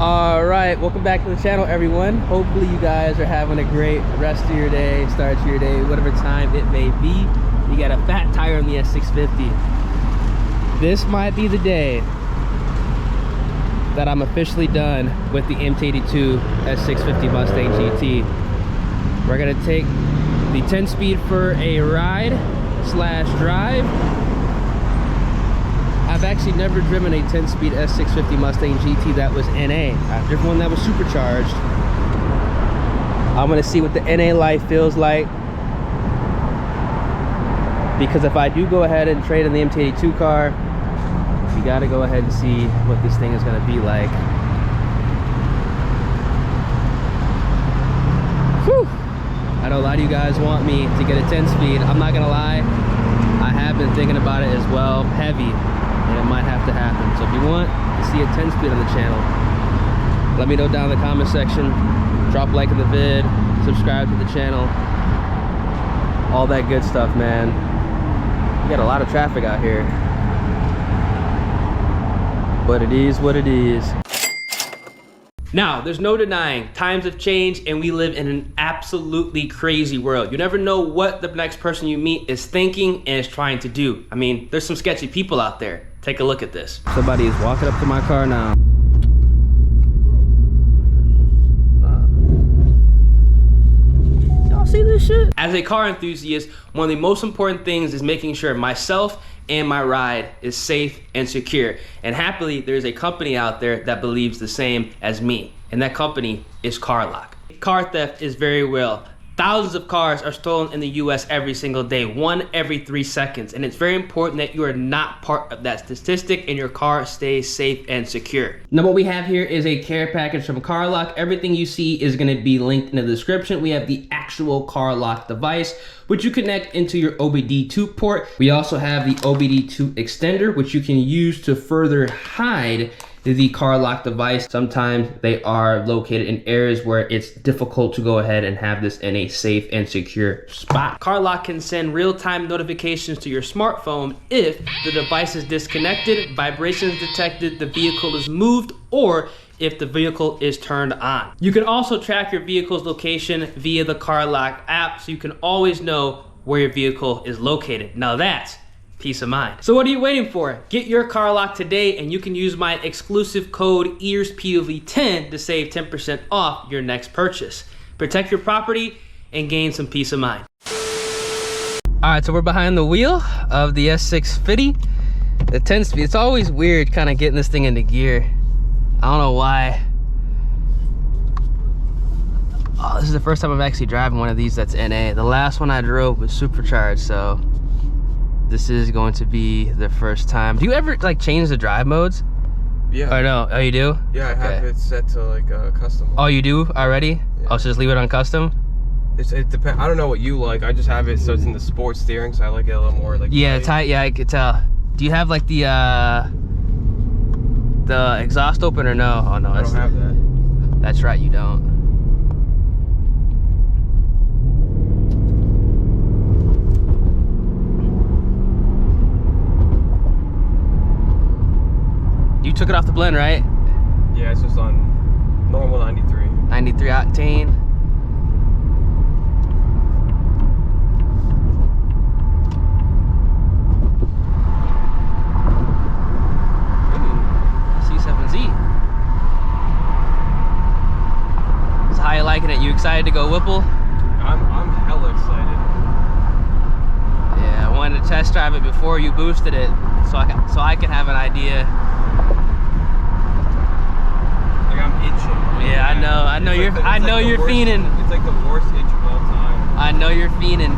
All right, welcome back to the channel, everyone. Hopefully you guys are having a great rest of your day, start to your day, whatever time it may be. You got a fat tire on the S650. This might be the day that I'm officially done with the MT82 S650 Mustang GT. We're gonna take the 10-speed for a ride slash drive. I've actually never driven a 10-speed S650 Mustang GT that was NA. I've driven one that was supercharged. I'm gonna see what the NA life feels like, because if I do go ahead and trade in the MT82 car, you gotta go ahead and see what this thing is gonna be like. Whew. I know a lot of you guys want me to get a 10-speed. I'm not gonna lie, I have been thinking about it as well, heavy. And it might have to happen. So if you want to see a 10-speed on the channel, let me know down in the comment section. Drop a like in the vid, subscribe to the channel, all that good stuff, man. We got a lot of traffic out here, but it is what it is. Now, there's no denying times have changed and we live in an absolutely crazy world. You never know what the next person you meet is thinking and is trying to do. I mean, there's some sketchy people out there. Take a look at this. Somebody is walking up to my car now. Y'all see this shit? As a car enthusiast, one of the most important things is making sure myself and my ride is safe and secure. And happily, there's a company out there that believes the same as me. And that company is CarLock. Car theft is very real. Thousands of cars are stolen in the US every single day, 1 every 3 seconds. And it's very important that you are not part of that statistic and your car stays safe and secure. Now what we have here is a care package from CarLock. Everything you see is gonna be linked in the description. We have the actual CarLock device, which you connect into your OBD2 port. We also have the OBD2 extender, which you can use to further hide the CarLock device. Sometimes they are located in areas where it's difficult to go ahead and have this in a safe and secure spot. CarLock can send real-time notifications to your smartphone if the device is disconnected, vibrations detected, the vehicle is moved, or if the vehicle is turned on. You can also track your vehicle's location via the CarLock app, so you can always know where your vehicle is located. Now that's peace of mind. So what are you waiting for? Get your CarLock today and you can use my exclusive code Ears POV 10 to save 10% off your next purchase. Protect your property and gain some peace of mind. All right, so we're behind the wheel of the S650, the 10-speed. It's always weird kind of getting this thing into gear. I don't know why. Oh, this is the first time I'm actually driving one of these that's NA. The last one I drove was supercharged, so this is going to be the first time. Do you ever like change the drive modes? Yeah. Or no? Oh, you do? Yeah, I have it set to like custom mode. Oh, you do already? Yeah. Oh, so just leave it on custom? It depends. I don't know what you like. I just have it so it's in the sports steering, so I like it a little more like yeah, tight. Yeah, I could tell. Do you have like the exhaust open or no? Oh no, I don't have that. That's right, you don't. You took it off the blend, right? Yeah, it's just on normal 93. 93 octane. Ooh, C7Z. So how you liking it? You excited to go Whipple? I'm hella excited. Yeah, I wanted to test drive it before you boosted it, so I can have an idea. Like I'm itching. Yeah, I know you're fiending. It's like the worst itch of all time. I know you're fiending.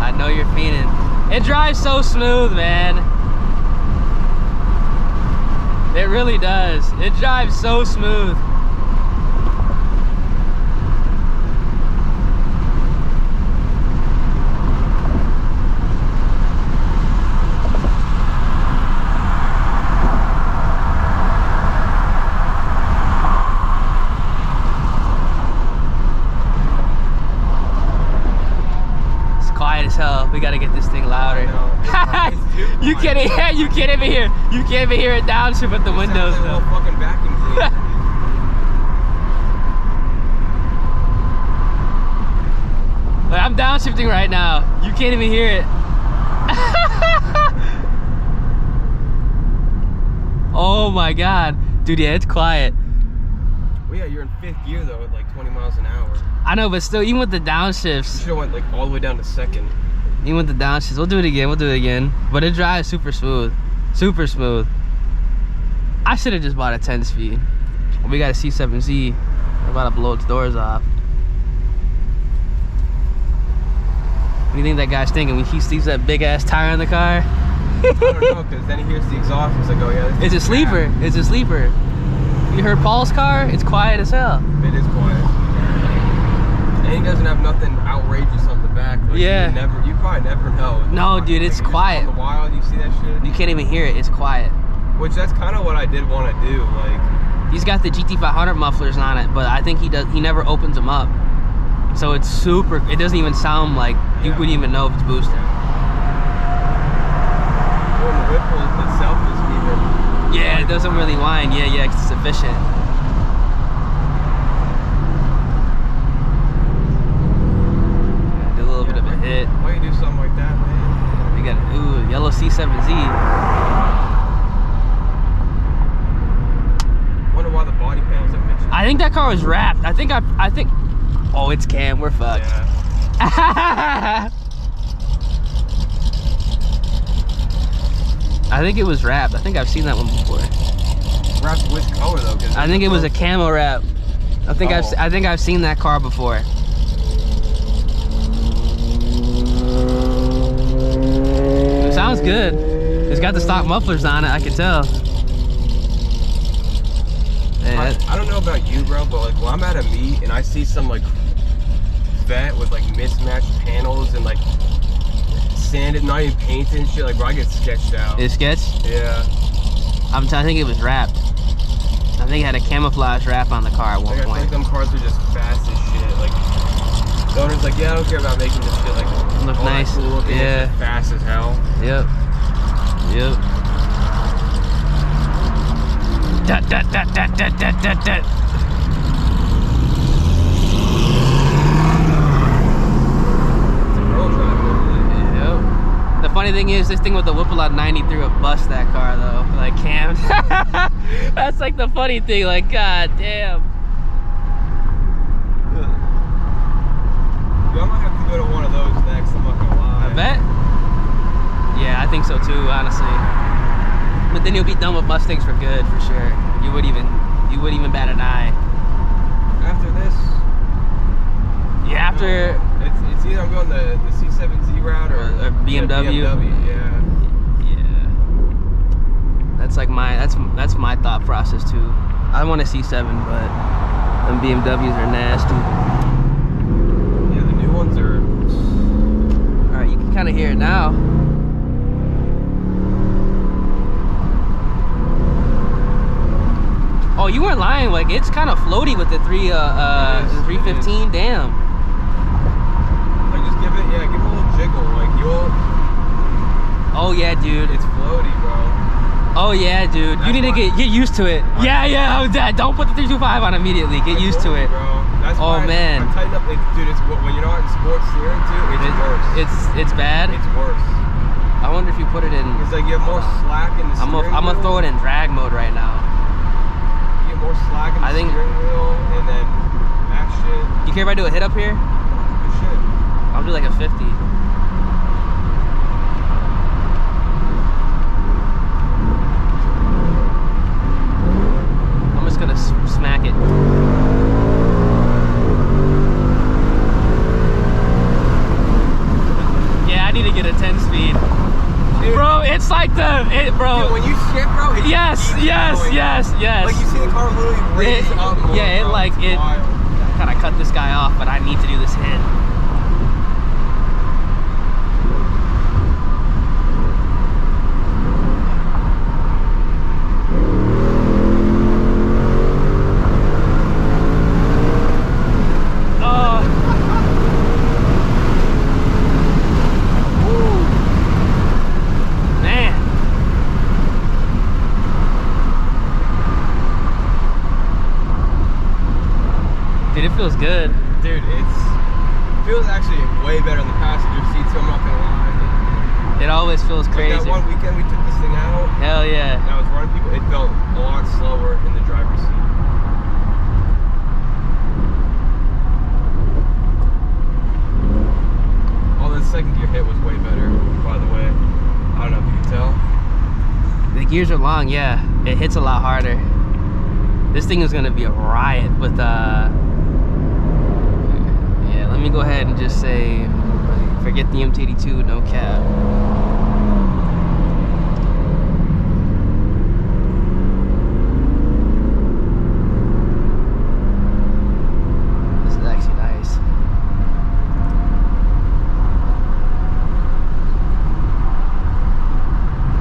I know you're fiending. It drives so smooth, man. It really does. It drives so smooth. You can't even hear it downshift with the windows. Like a little fucking vacuum cleaner. Like, I'm downshifting right now. You can't even hear it. Oh my god. Dude, yeah, it's quiet. Well, yeah, you're in 5th gear though at like 20 miles an hour. I know, but still, even with the downshifts. You should have went like all the way down to 2nd. Even with the downshifts. We'll do it again. But it drives super smooth. Super smooth. I should have just bought a 10-speed. We got a C7Z. We're about to blow its doors off. What do you think that guy's thinking when he sees that big ass tire in the car? I don't know, because then he hears the exhaust. He's like, oh yeah, it's a sleeper. It's a sleeper. You heard Paul's car? It's quiet as hell. It is quiet. And he doesn't have nothing outrageous on the back. Like, yeah. You probably never know. No, dude, it's quiet. In the wild, you see that shit? You can't even hear it. It's quiet. Which that's kind of what I did want to do. Like, he's got the GT500 mufflers on it, but I think he never opens them up. So it's super. It doesn't even sound like you wouldn't even know if it's boosted. Well, the Whipple itself is even. Yeah, it doesn't really whine. Yeah, it's efficient. Do a little bit of a hit. Why you do something like that, man? We got yellow C7Z. Wonder why the body panels have mentioned. I think that car was wrapped. I think. Oh, it's cam. We're fucked. Yeah. I think it was wrapped. I think I've seen that one before. Wrapped which color though? I think it was a camo wrap. I think I've seen that car before. It sounds good. It's got the stock mufflers on it. I can tell. I don't know about you, bro, but like when I'm at a meet and I see some like vet with like mismatched panels and like sanded, not even painted and shit, like bro, I get sketched out. It's sketched? Yeah. I think it was wrapped. I think it had a camouflage wrap on the car at one point. I think them cars are just fast as shit. Like the owner's like, yeah, I don't care about making this shit like look nice. Cool looking, yeah. It's fast as hell. Yep. Dut. The funny thing is, this thing with the Whipple at 93 would bust that car though, like cam. That's like the funny thing, like god damn. Yo, I might have to go to one of those next, I'm not gonna lie. I bet. Yeah, I think so too, honestly. But then you'll be done with Mustangs for good, for sure. You wouldn't even bat an eye. After this? Yeah, after. It's either I'm going the C7Z route or BMW. Yeah. That's like that's my thought process too. I want a C7, but them BMWs are nasty. Yeah, the new ones are. All right, you can kind of hear it now. Oh, you weren't lying. Like it's kind of floaty with the 315. Damn. Like just give it a little jiggle. Like you'll. Oh yeah, dude. It's floaty, bro. Oh yeah, dude. You need to get used to it. Yeah. Oh, Dad, don't put the 325 on immediately. Get used to it, bro. That's oh man. I tighten up. Dude, it's when you're not in sports steering too. It's worse. It's bad. It's worse. I wonder if you put it in. It's like you have more slack in the steering wheel. I'm gonna throw it in drag mode right now. You get more slack in the steering wheel, and then that shit. You care if I do a hit up here? Good shit. I'll do like a 50. I'm just gonna smack it. Yeah, I need to get a 10 speed. Dude, bro, it's like bro. Dude, when you shift, bro, it yes. Like you see the car literally raise up more, yeah, bro. it kind of cut this guy off, but I need to do this hit. Man. feels good. Dude, it feels actually way better in the passenger seat, so I'm not gonna lie. It always feels crazy. Like that one weekend we took this thing out. Hell yeah. And I was running people, it felt a lot slower in the driver's seat. Although the second gear hit was way better, by the way. I don't know if you can tell. The gears are long, yeah. It hits a lot harder. This thing is gonna be a riot with yeah, let me go ahead and just say, forget the MT82, no cap. This is actually nice.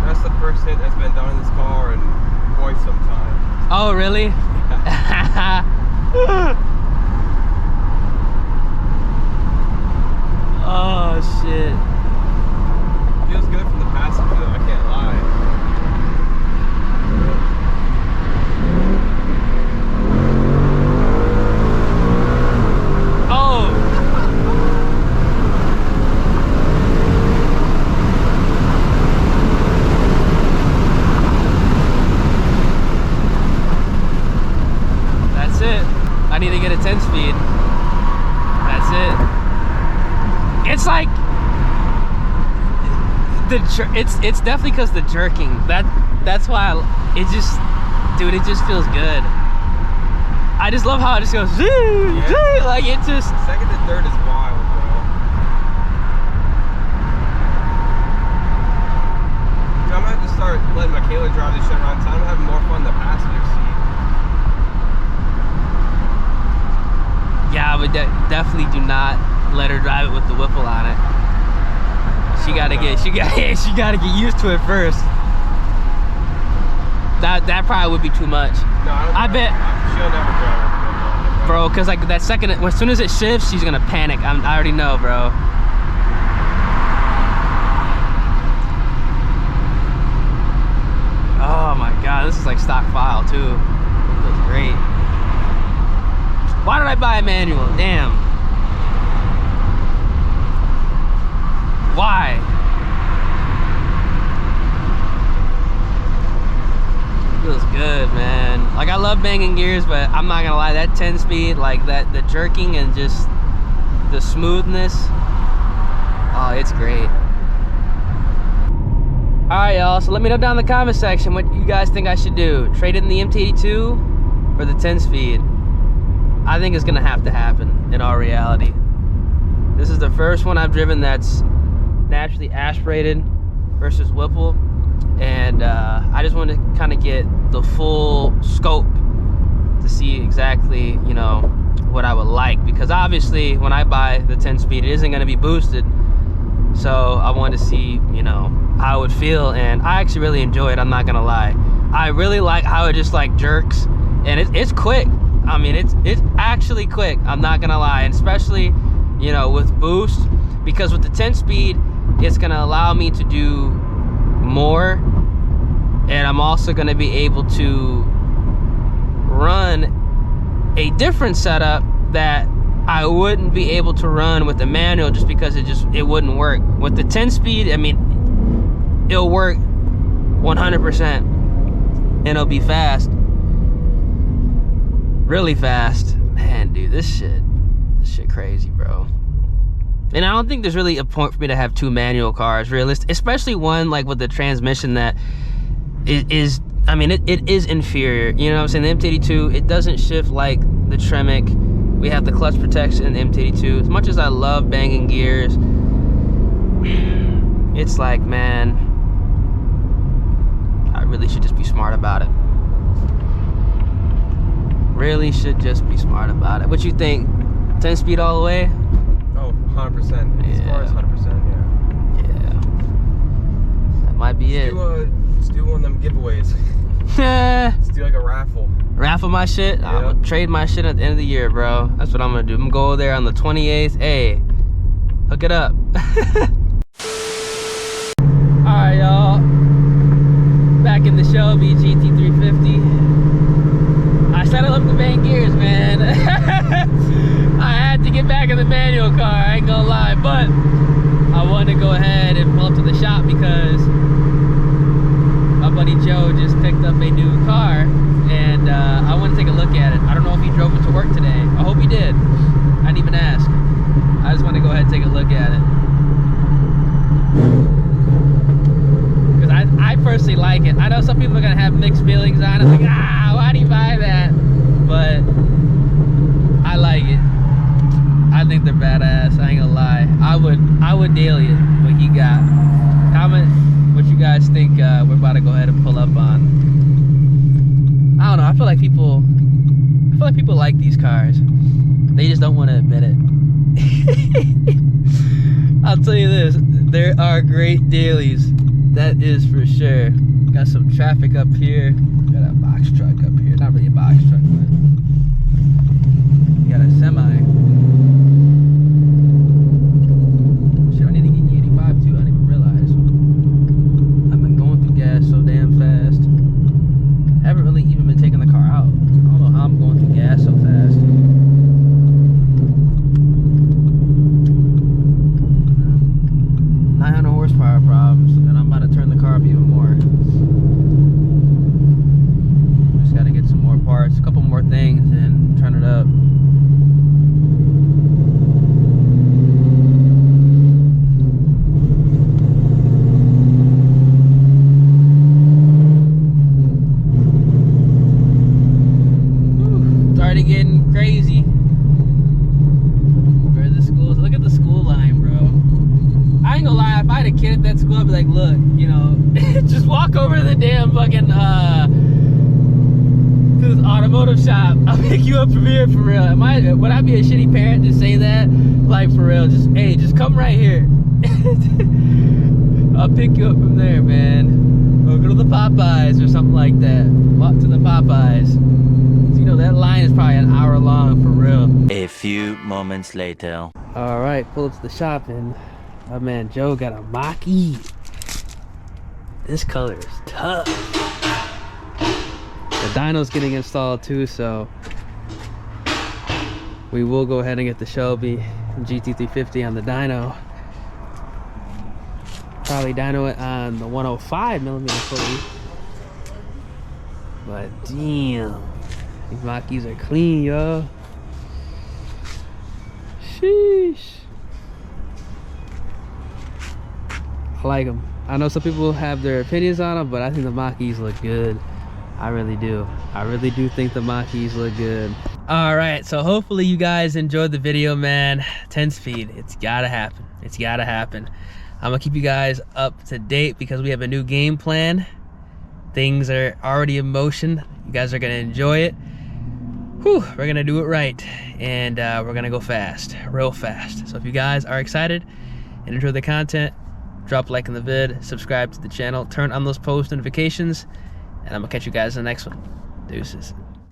That's the first hit that's been done in this car in quite some time. Oh, really? Oh, shit. Feels good from the passenger though, I can't lie. Oh! That's it. I need to get a 10-speed. That's it. It's like it's definitely because the jerking. That's why it just, dude, it just feels good. I just love how it just goes like it just. Second to third is wild, bro. Dude, I'm gonna have to start letting Michaela drive this shit around town. I'm having more fun in the passenger seat. Yeah, but definitely do not let her drive it with the Whipple on it. She gotta get used to it first. That probably would be too much. No, I bet she'll never drive with the Whipple on it, bro. Cause like that second, as soon as it shifts, she's gonna panic. I already know, bro. Oh my god, this is like stock file too. It feels great. Why did I buy a manual? Damn. Why? Feels good, man. Like, I love banging gears, but I'm not gonna lie, that 10-speed, like that, the jerking and just the smoothness, oh, it's great. All right, y'all, so let me know down in the comment section what you guys think I should do. Trade in the MT82 for the 10-speed. I think it's gonna have to happen in all reality. This is the first one I've driven that's naturally aspirated versus Whipple, and I just want to kind of get the full scope to see exactly, you know, what I would like, because obviously when I buy the 10-speed, it isn't going to be boosted, so I want to see, you know, how it would feel, and I actually really enjoy it. I'm not gonna lie, I really like how it just like jerks, and it's quick. I mean, it's actually quick, I'm not gonna lie, and especially, you know, with boost, because with the 10-speed, it's gonna allow me to do more, and I'm also gonna be able to run a different setup that I wouldn't be able to run with the manual, just because it wouldn't work. With the 10-speed, I mean, it'll work 100%, and it'll be fast. Really fast. Man, dude, this shit crazy, bro. And I don't think there's really a point for me to have two manual cars, realistic, especially one like with the transmission that is I mean, it is inferior. You know what I'm saying? The MT82, it doesn't shift like the Tremec. We have the clutch protection in the MT82. As much as I love banging gears, it's like, man, I really should just be smart about it. Really should just be smart about it. What you think? 10-speed all the way? Oh, 100%. As far as 100%, yeah. Yeah. That might be it. Let's do one of them giveaways. Let's do like a raffle. Raffle my shit? Yep. I'm gonna trade my shit at the end of the year, bro. That's what I'm gonna do. I'm gonna go there on the 28th. Hey, hook it up. Alright, y'all. Back in the Shelby GT350. I said I love the bang gears, man. back of the manual car, I ain't gonna lie, but I wanted to go ahead and pull up to the shop because my buddy Joe just picked up a new car, and I want to take a look at it. I don't know if he drove it to work today. I hope he did. I didn't even ask. I just want to go ahead and take a look at it. Because I personally like it. I know some people are going to have mixed feelings on it. Like, why do you buy that? But I like it. I think they're badass. I ain't gonna lie. I would daily it what he got. Comment what you guys think we're about to go ahead and pull up on. I don't know. I feel like people like these cars. They just don't want to admit it. I'll tell you this, there are great dailies. That is for sure. Got some traffic up here. Got a box truck up here. Not really a box truck, but got a semi. Shit, I need to get E85 too. I didn't even realize. I've been going through gas so damn fast. I haven't really even been taking the car out. I don't know how I'm going through gas so fast. 900 horsepower problems, and I'm about to turn the car up even more. Just got to get some more parts, a couple more things, and turn it up. Started getting crazy. Where's the schools? Look at the school line, bro. I ain't gonna lie, if I had a kid at that school, I'd be like, look, you know, just walk over to the damn fucking, to this automotive shop. I'll pick you up from here, for real. Would I be a shitty parent to say that? Like, for real, hey, just come right here. I'll pick you up from there, man. Or go to the Popeyes or something like that. Walk to the Popeyes. You know, that line is probably an hour long, for real. A few moments later. All right, pull up to the shop, and my man Joe got a Mach-E. This color is tough. The dyno's getting installed too, so we will go ahead and get the Shelby GT350 on the dyno. Probably dyno it on the 105mm fully. But damn, these Mach-E's are clean, yo. Sheesh. I like them. I know some people have their opinions on them, but I think the Mach-E's look good. I really do. I really do think the Mach-E's look good. All right, so hopefully you guys enjoyed the video, man. 10 speed, it's gotta happen. It's gotta happen. I'm gonna keep you guys up to date because we have a new game plan. Things are already in motion. You guys are gonna enjoy it. Whew, we're gonna do it right. And we're gonna go fast, real fast. So if you guys are excited and enjoy the content, drop a like in the vid, subscribe to the channel, turn on those post notifications, and I'm gonna catch you guys in the next one. Deuces.